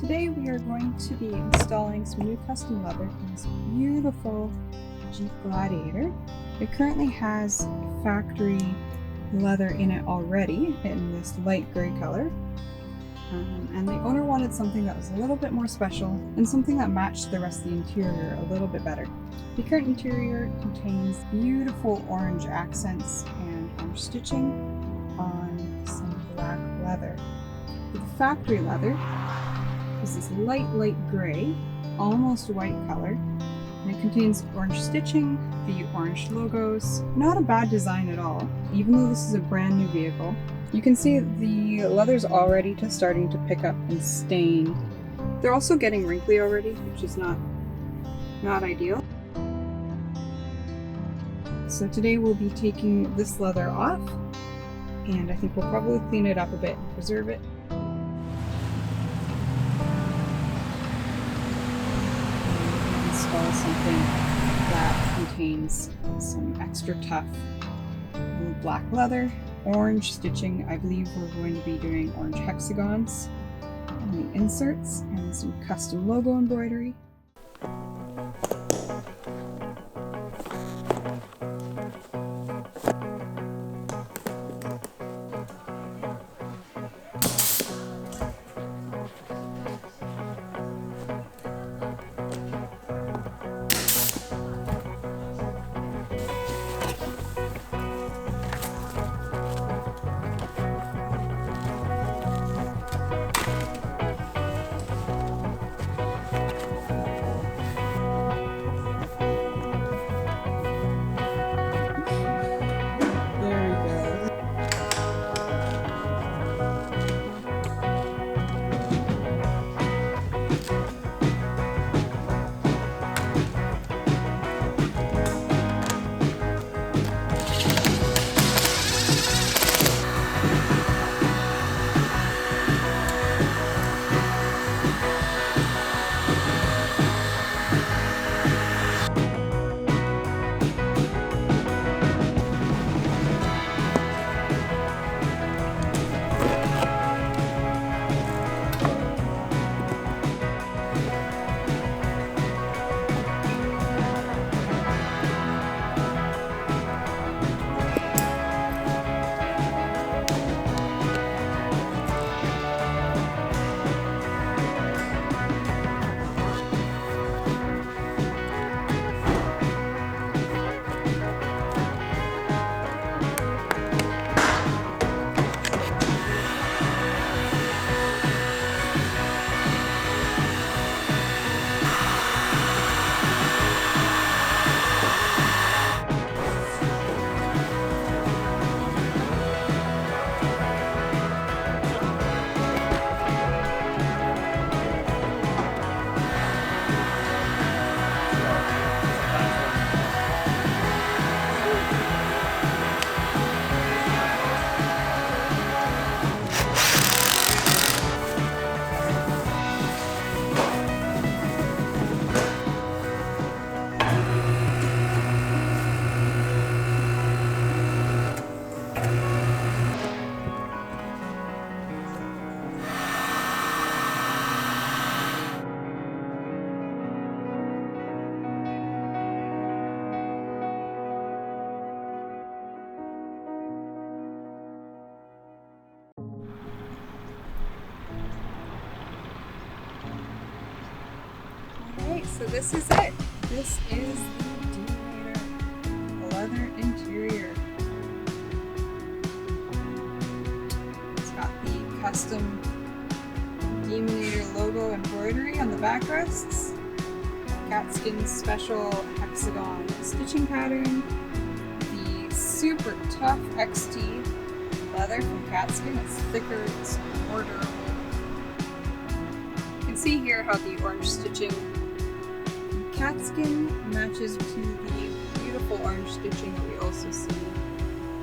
Today we are going to be installing some new custom leather in this beautiful Jeep Gladiator. It currently has factory leather in it already in this light gray color. And the owner wanted something that was a little bit more special and something that matched the rest of the interior a little bit better. The current interior contains beautiful orange accents and orange stitching on some black leather. The factory leather is this light gray, almost white color, and it contains orange stitching, the orange logos. Not a bad design at all, even though this is a brand new vehicle. You can see the leather's already starting to pick up and stain. They're also getting wrinkly already, which is not ideal. So today we'll be taking this leather off, and I think we'll probably clean it up a bit and preserve it. Install something that contains some extra tough black leather. Orange stitching. I believe we're going to be doing orange hexagons on the inserts and some custom logo embroidery. Alright, so this is it. This is the Demonator leather interior. It's got the custom Demonator logo embroidery on the backrests, Katzkin special hexagon stitching pattern, the super tough XT leather from Katzkin. It's thicker, it's more durable. You can see here how the orange stitching from Katzkin matches to the beautiful orange stitching that we also see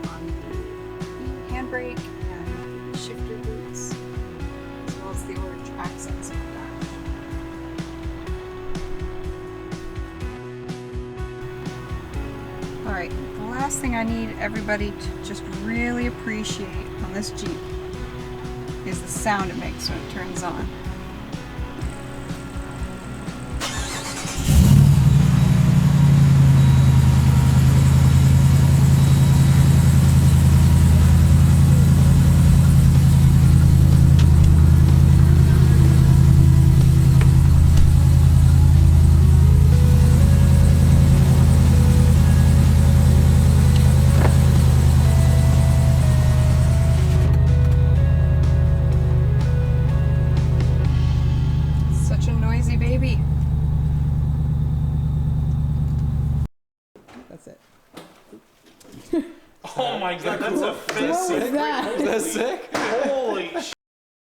on the handbrake and the shifter boots, as well as the orange accents on the dash. Alright, the last thing I need everybody to just really appreciate on this Jeep is the sound it makes when it turns on. Oh my god, that's a fit. What was that? Is that sick? Holy shit.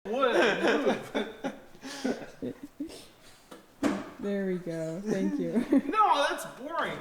Wood. There we go. Thank you. No, that's boring.